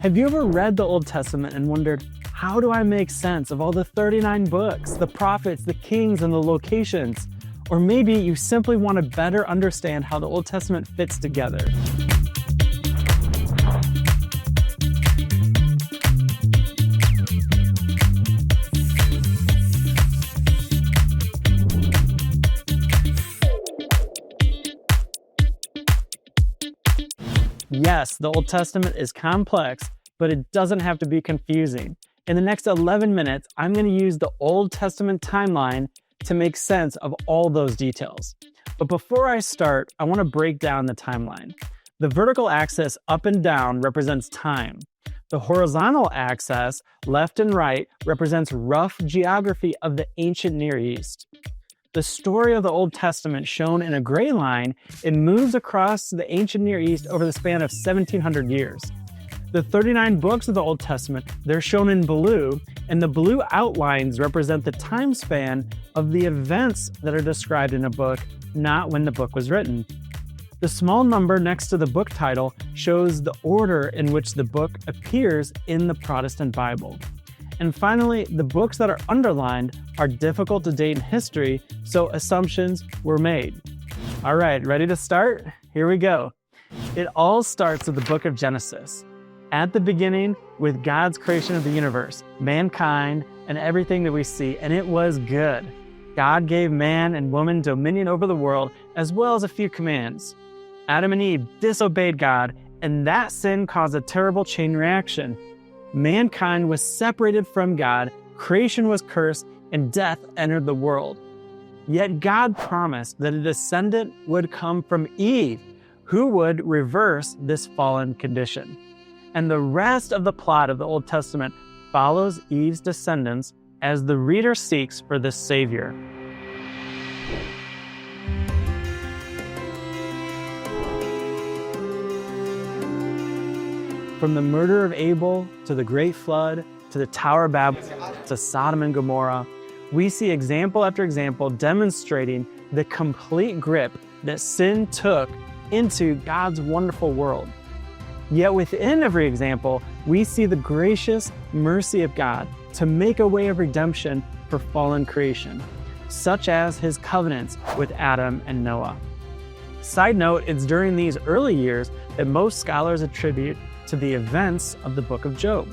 Have you ever read the Old Testament and wondered, how do I make sense of all the 39 books, the prophets, the kings, and the locations? Or maybe you simply want to better understand how the Old Testament fits together. Yes, the Old Testament is complex, but it doesn't have to be confusing. In the next 11 minutes, I'm going to use the Old Testament timeline to make sense of all those details. But before I start, I want to break down the timeline. The vertical axis up and down represents time. The horizontal axis, left and right, represents rough geography of the ancient Near East. The story of the Old Testament, shown in a gray line, it moves across the ancient Near East over the span of 1700 years. The 39 books of the Old Testament, they're shown in blue, and the blue outlines represent the time span of the events that are described in a book, not when the book was written. The small number next to the book title shows the order in which the book appears in the Protestant Bible. And finally, the books that are underlined are difficult to date in history, so assumptions were made. All right, ready to start? Here we go. It all starts with the book of Genesis. At the beginning, with God's creation of the universe, mankind, and everything that we see, and it was good. God gave man and woman dominion over the world, as well as a few commands. Adam and Eve disobeyed God, and that sin caused a terrible chain reaction. Mankind was separated from God, creation was cursed, and death entered the world. Yet God promised that a descendant would come from Eve, who would reverse this fallen condition. And the rest of the plot of the Old Testament follows Eve's descendants as the reader seeks for this Savior. From the murder of Abel, to the Great Flood, to the Tower of Babel, to Sodom and Gomorrah, we see example after example demonstrating the complete grip that sin took into God's wonderful world. Yet within every example, we see the gracious mercy of God to make a way of redemption for fallen creation, such as his covenants with Adam and Noah. Side note, it's during these early years that most scholars attribute to the events of the book of Job.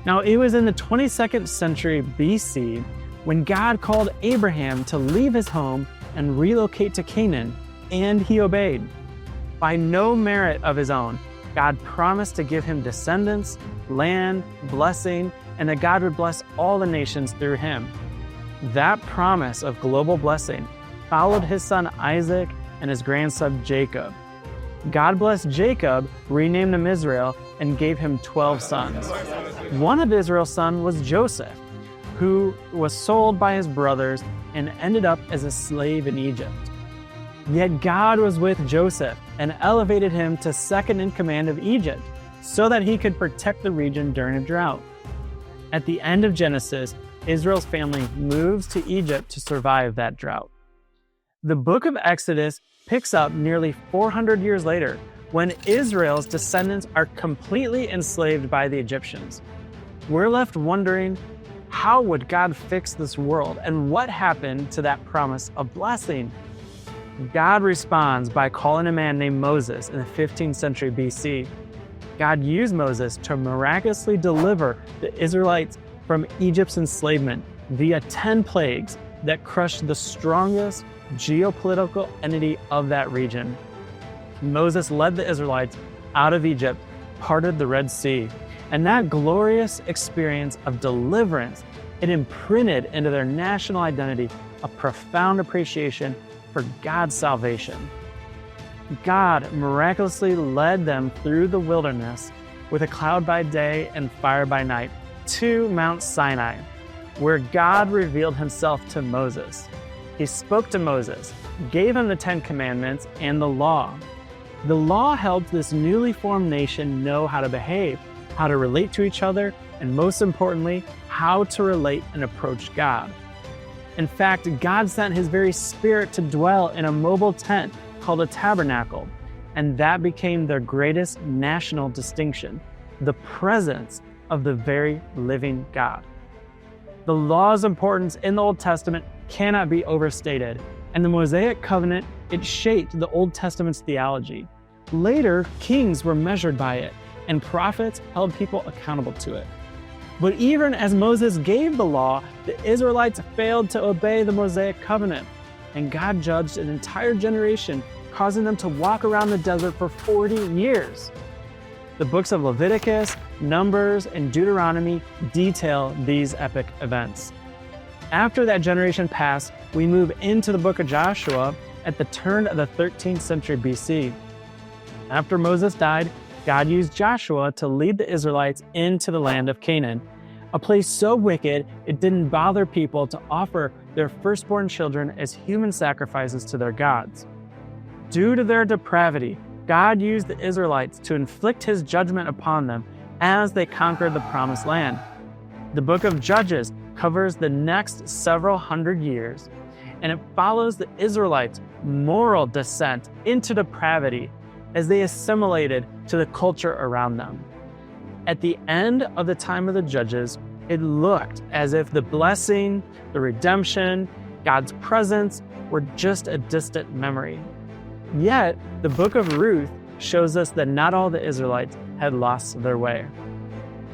Now, it was in the 22nd century BC when God called Abraham to leave his home and relocate to Canaan, and he obeyed. By no merit of his own, God promised to give him descendants, land, blessing, and that God would bless all the nations through him. That promise of global blessing followed his son Isaac and his grandson Jacob. God blessed Jacob, renamed him Israel, and gave him 12 sons. One of Israel's sons was Joseph, who was sold by his brothers and ended up as a slave in Egypt. Yet God was with Joseph and elevated him to second in command of Egypt so that he could protect the region during a drought. At the end of Genesis, Israel's family moves to Egypt to survive that drought. The book of Exodus picks up nearly 400 years later when Israel's descendants are completely enslaved by the Egyptians. We're left wondering, how would God fix this world, and what happened to that promise of blessing? God responds by calling a man named Moses in the 15th century BC. God used Moses to miraculously deliver the Israelites from Egypt's enslavement via 10 plagues that crushed the strongest geopolitical entity of that region. Moses led the Israelites out of Egypt, parted the Red Sea, and that glorious experience of deliverance, it imprinted into their national identity a profound appreciation for God's salvation. God miraculously led them through the wilderness with a cloud by day and fire by night to Mount Sinai, where God revealed himself to Moses. He spoke to Moses, gave him the 10 Commandments and the law. The law helped this newly formed nation know how to behave, how to relate to each other, and most importantly, how to relate and approach God. In fact, God sent his very spirit to dwell in a mobile tent called a tabernacle, and that became their greatest national distinction. the presence of the very living God. The law's importance in the Old Testament cannot be overstated, and the Mosaic covenant, it shaped the Old Testament's theology. Later, kings were measured by it, and prophets held people accountable to it. But even as Moses gave the law, the Israelites failed to obey the Mosaic covenant, and God judged an entire generation, causing them to walk around the desert for 40 years. The books of Leviticus, Numbers, and Deuteronomy detail these epic events. After that generation passed, we move into the book of Joshua at the turn of the 13th century BC. After Moses died, God used Joshua to lead the Israelites into the land of Canaan, a place so wicked it didn't bother people to offer their firstborn children as human sacrifices to their gods. Due to their depravity, God used the Israelites to inflict his judgment upon them as they conquered the promised land. The book of Judges covers the next several hundred years, and it follows the Israelites' moral descent into depravity as they assimilated to the culture around them. At the end of the time of the Judges, it looked as if the blessing, the redemption, God's presence were just a distant memory. Yet, the book of Ruth shows us that not all the Israelites had lost their way.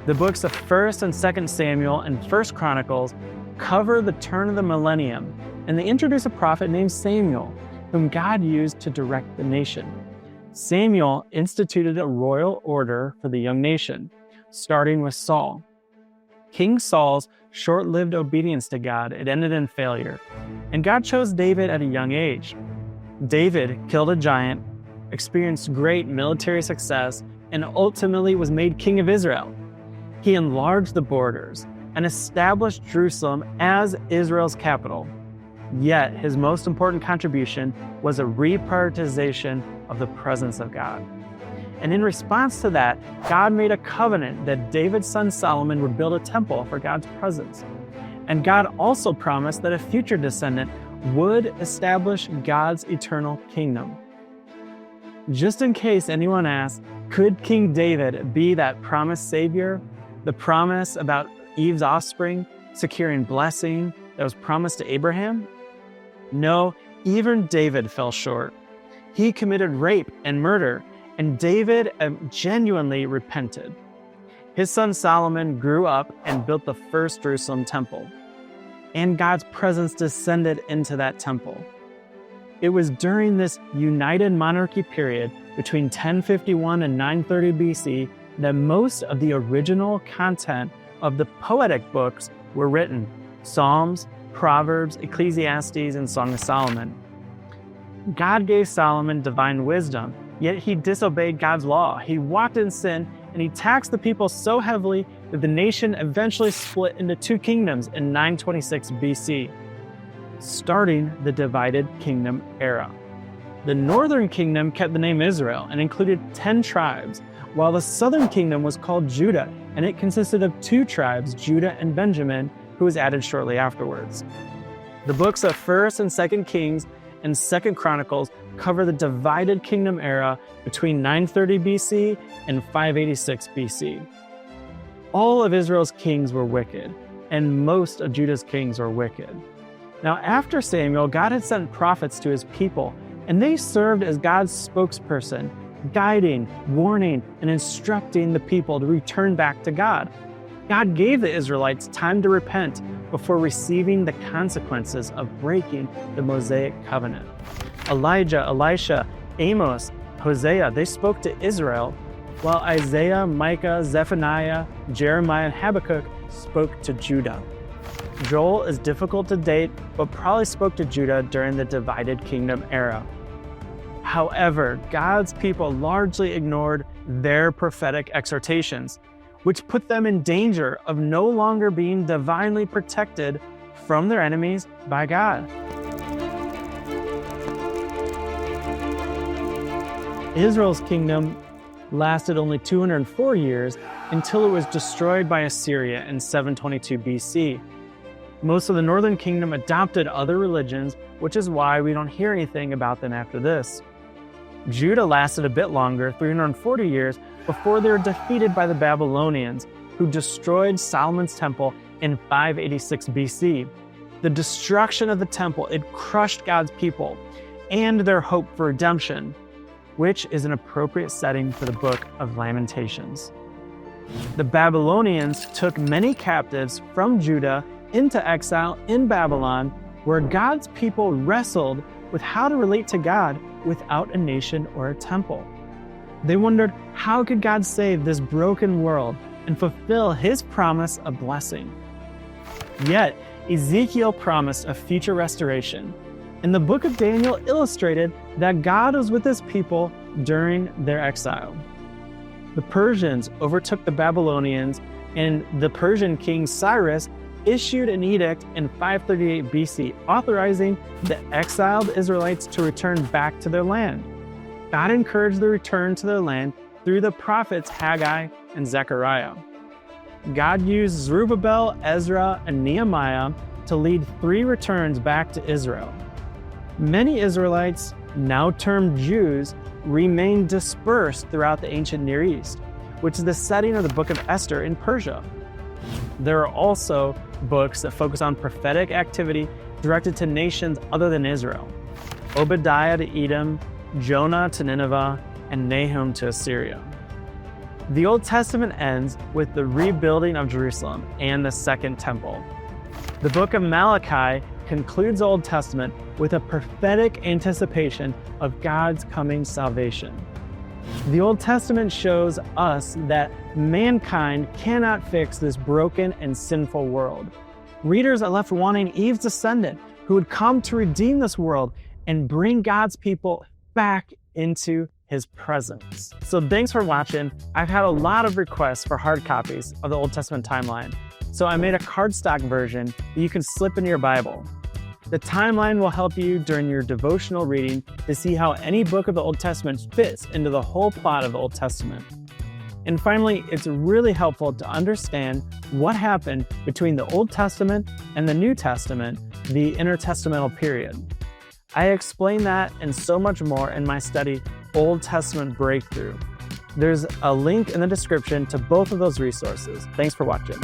The books of 1st and 2nd Samuel and 1st Chronicles cover the turn of the millennium, and they introduce a prophet named Samuel, whom God used to direct the nation. Samuel instituted a royal order for the young nation, starting with Saul. King Saul's short-lived obedience to God, it ended in failure, and God chose David at a young age. David killed a giant, experienced great military success, and ultimately was made king of Israel. He enlarged the borders and established Jerusalem as Israel's capital. Yet his most important contribution was a reprioritization of the presence of God. And in response to that, God made a covenant that David's son Solomon would build a temple for God's presence. And God also promised that a future descendant would establish God's eternal kingdom. Just in case anyone asks, could King David be that promised Savior? The promise about Eve's offspring securing blessing that was promised to Abraham? No, even David fell short. He committed rape and murder, and David genuinely repented. His son Solomon grew up and built the first Jerusalem temple, and God's presence descended into that temple. It was during this united monarchy period between 1051 and 930 BC that most of the original content of the poetic books were written: Psalms, Proverbs, Ecclesiastes, and Song of Solomon. God gave Solomon divine wisdom, yet he disobeyed God's law. He walked in sin, and he taxed the people so heavily that the nation eventually split into two kingdoms in 926 BC, starting the divided kingdom era. The northern kingdom kept the name Israel and included 10 tribes, while the southern kingdom was called Judah, and it consisted of 2 tribes, Judah and Benjamin, who was added shortly afterwards. The books of 1st and 2nd Kings and 2nd Chronicles cover the divided kingdom era between 930 BC and 586 BC. All of Israel's kings were wicked, and most of Judah's kings were wicked. Now, after Samuel, God had sent prophets to his people, and they served as God's spokesperson, guiding, warning, and instructing the people to return back to God. God gave the Israelites time to repent before receiving the consequences of breaking the Mosaic covenant. Elijah, Elisha, Amos, Hosea, they spoke to Israel, while Isaiah, Micah, Zephaniah, Jeremiah, and Habakkuk spoke to Judah. Joel is difficult to date, but probably spoke to Judah during the divided kingdom era. However, God's people largely ignored their prophetic exhortations, which put them in danger of no longer being divinely protected from their enemies by God. Israel's kingdom lasted only 204 years until it was destroyed by Assyria in 722 BC. Most of the northern kingdom adopted other religions, which is why we don't hear anything about them after this. Judah lasted a bit longer, 340 years, before they were defeated by the Babylonians, who destroyed Solomon's temple in 586 BC. The destruction of the temple, it crushed God's people and their hope for redemption, which is an appropriate setting for the book of Lamentations. The Babylonians took many captives from Judah into exile in Babylon, where God's people wrestled with how to relate to God without a nation or a temple. They wondered, how could God save this broken world and fulfill his promise of blessing? Yet, Ezekiel promised a future restoration, and the book of Daniel illustrated that God was with his people during their exile. The Persians overtook the Babylonians, and the Persian king Cyrus issued an edict in 538 BC authorizing the exiled Israelites to return back to their land. God encouraged the return to their land through the prophets Haggai and Zechariah. God used Zerubbabel, Ezra, and Nehemiah to lead 3 returns back to Israel. Many Israelites, now termed Jews, remained dispersed throughout the ancient Near East, which is the setting of the book of Esther in Persia. There are also books that focus on prophetic activity directed to nations other than Israel. Obadiah to Edom, Jonah to Nineveh, and Nahum to Assyria. The Old Testament ends with the rebuilding of Jerusalem and the Second Temple. The book of Malachi concludes the Old Testament with a prophetic anticipation of God's coming salvation. The Old Testament shows us that mankind cannot fix this broken and sinful world. Readers are left wanting Eve's descendant who would come to redeem this world and bring God's people back into his presence. So thanks for watching. I've had a lot of requests for hard copies of the Old Testament timeline, so I made a cardstock version that you can slip into your Bible. The timeline will help you during your devotional reading to see how any book of the Old Testament fits into the whole plot of the Old Testament. And finally, it's really helpful to understand what happened between the Old Testament and the New Testament, the intertestamental period. I explain that and so much more in my study, Old Testament Breakthrough. There's a link in the description to both of those resources. Thanks for watching.